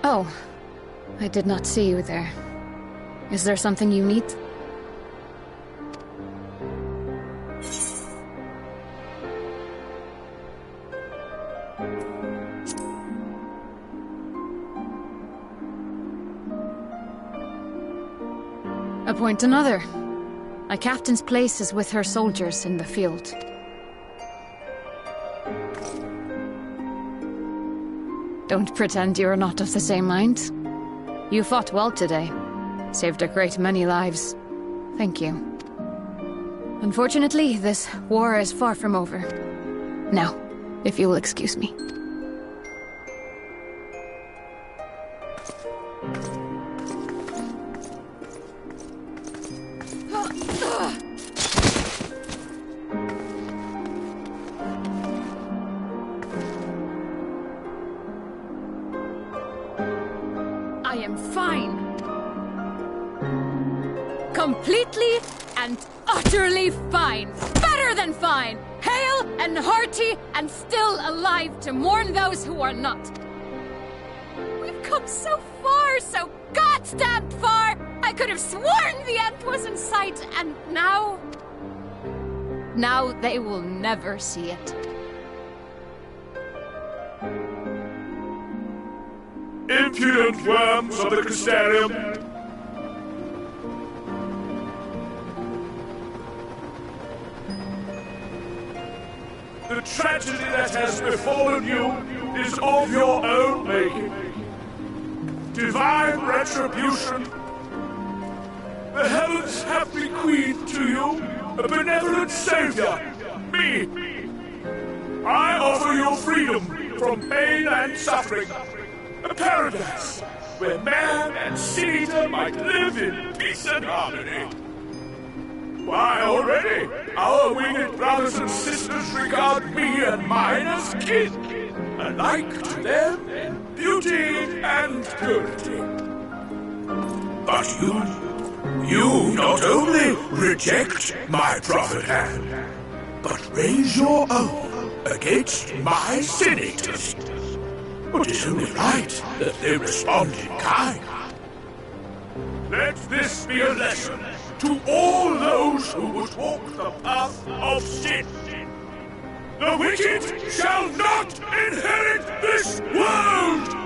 Oh, I did not see you there. Is there something you need? Appoint another. A captain's place is with her soldiers in the field. Don't pretend you're not of the same mind. You fought well today. Saved a great many lives. Thank you. Unfortunately, this war is far from over. Now, if you will excuse me. I am fine. Completely and utterly fine. Better than fine. Hale and hearty and still alive to mourn those who are not. We've come so far, so goddamn far. I could have sworn the end was in sight, and now... Now they will never see it. Impudent worms of the Crystarium! The tragedy that has befallen you is of your own making. Divine retribution. The heavens have bequeathed to you a benevolent savior, me. I offer you freedom from pain and suffering. A paradise where man and senator might live in peace and harmony. Why, already, our winged brothers and sisters regard me and mine as kin. alike to them in beauty and purity. But you not only reject my proffered hand, but raise your own against my senators. It is only right that they respond in kind. Let this be a lesson to all those who would walk the path of sin. The wicked shall not inherit this world!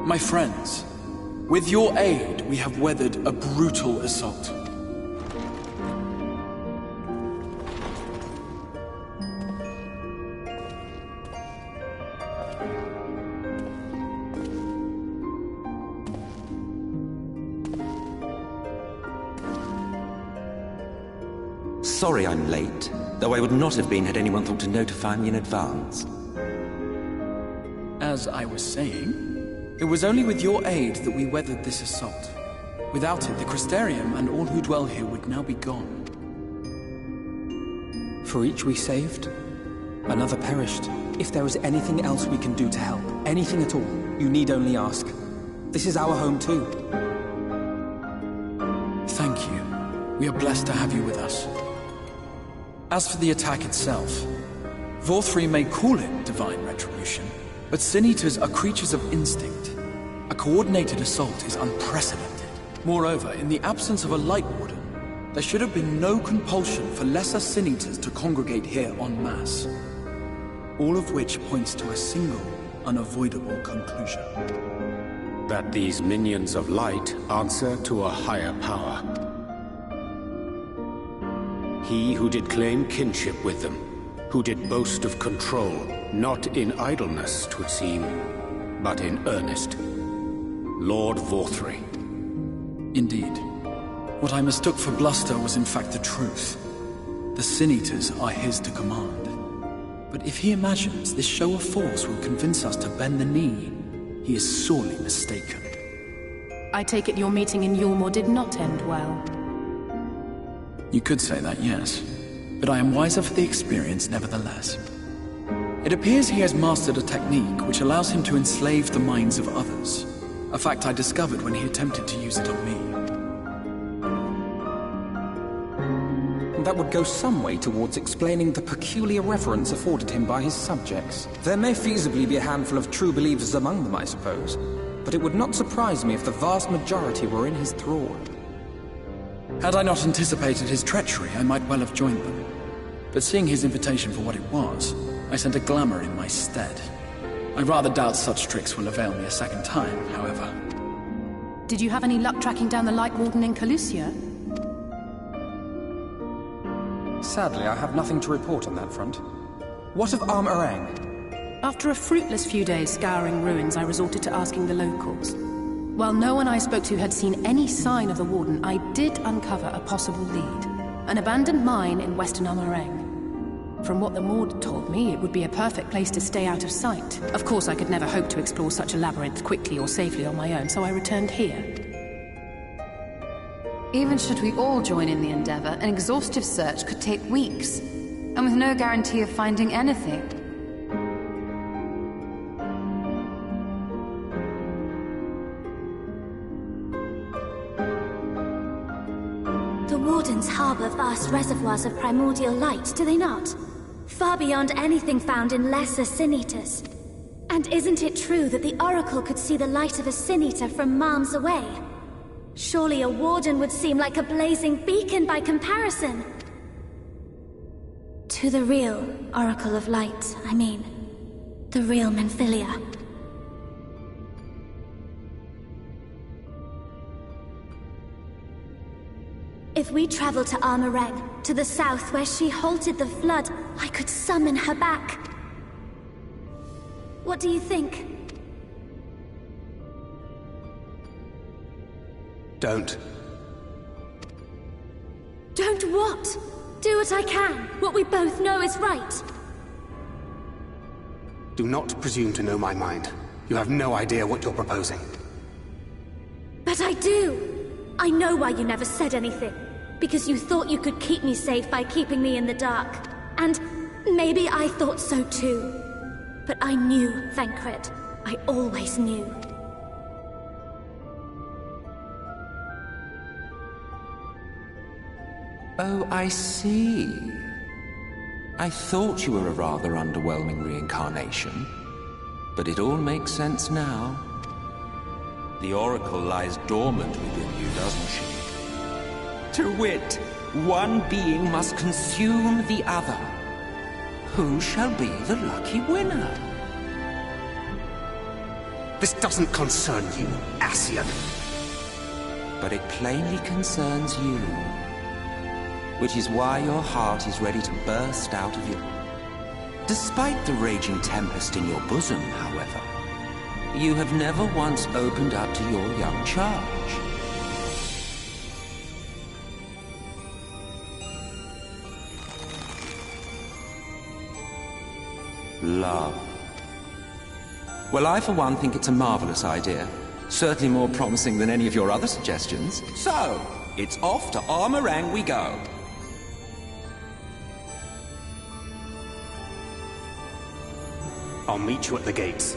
My friends, with your aid, we have weathered a brutal assault. Sorry I'm late, though I would not have been had anyone thought to notify me in advance. As I was saying, it was only with your aid that we weathered this assault. Without it, the Crystarium and all who dwell here would now be gone. For each we saved, another perished. If there is anything else we can do to help, anything at all, you need only ask. This is our home too. Thank you. We are blessed to have you with us. As for the attack itself, Vorthri may call it divine retribution, but Sin-Eaters are creatures of instinct. A coordinated assault is unprecedented. Moreover, in the absence of a Light Warden, There should have been no compulsion for lesser Sin-Eaters to congregate here en masse. All of which points to a single, unavoidable conclusion. That these minions of light answer to a higher power. He who did claim kinship with them, who did boast of control, not in idleness, 'twould seem, but in earnest. Lord Vorthry. Indeed. What I mistook for bluster was in fact the truth. The Sin-Eaters are his to command. But if he imagines this show of force will convince us to bend the knee, he is sorely mistaken. I take it your meeting in Yulmore did not end well. You could say that, yes. But I am wiser for the experience nevertheless. It appears he has mastered a technique which allows him to enslave the minds of others. A fact I discovered when he attempted to use it on me. That would go some way towards explaining the peculiar reverence afforded him by his subjects. There may feasibly be a handful of true believers among them, I suppose, but it would not surprise me if the vast majority were in his thrall. Had I not anticipated his treachery, I might well have joined them. But seeing his invitation for what it was, I sent a glamour in my stead. I rather doubt such tricks will avail me a second time, however. Did you have any luck tracking down the Light Warden in Calusia? Sadly, I have nothing to report on that front. What of Armorang? After a fruitless few days scouring ruins, I resorted to asking the locals. While no one I spoke to had seen any sign of the Warden, I did uncover a possible lead. An abandoned mine in western Armorang. From what the Maud told me, it would be a perfect place to stay out of sight. Of course, I could never hope to explore such a labyrinth quickly or safely on my own, so I returned here. Even should we all join in the endeavor, an exhaustive search could take weeks, and with no guarantee of finding anything. The Wardens harbor vast reservoirs of primordial light, do they not? Far beyond anything found in lesser Sin-Eaters. And isn't it true that the Oracle could see the light of a Sin-Eater from miles away? Surely a Warden would seem like a blazing beacon by comparison. To the real Oracle of Light, I mean. The real Menphilia. If we travel to Armorang, to the south where she halted the flood, I could summon her back. What do you think? Don't. Don't what? Do what I can. What we both know is right. Do not presume to know my mind. You have no idea what you're proposing. But I do. I know why you never said anything. Because you thought you could keep me safe by keeping me in the dark. And maybe I thought so too. But I knew, Thancred. I always knew. Oh, I see. I thought you were a rather underwhelming reincarnation, but it all makes sense now. The Oracle lies dormant within you, doesn't she? To wit, one being must consume the other. Who shall be the lucky winner? This doesn't concern you, Ascian. But it plainly concerns you. Which is why your heart is ready to burst out of you. Despite the raging tempest in your bosom, however, you have never once opened up to your young charge. Love. Well, I for one think it's a marvelous idea. Certainly more promising than any of your other suggestions. So, it's off to Armorang we go. I'll meet you at the gates.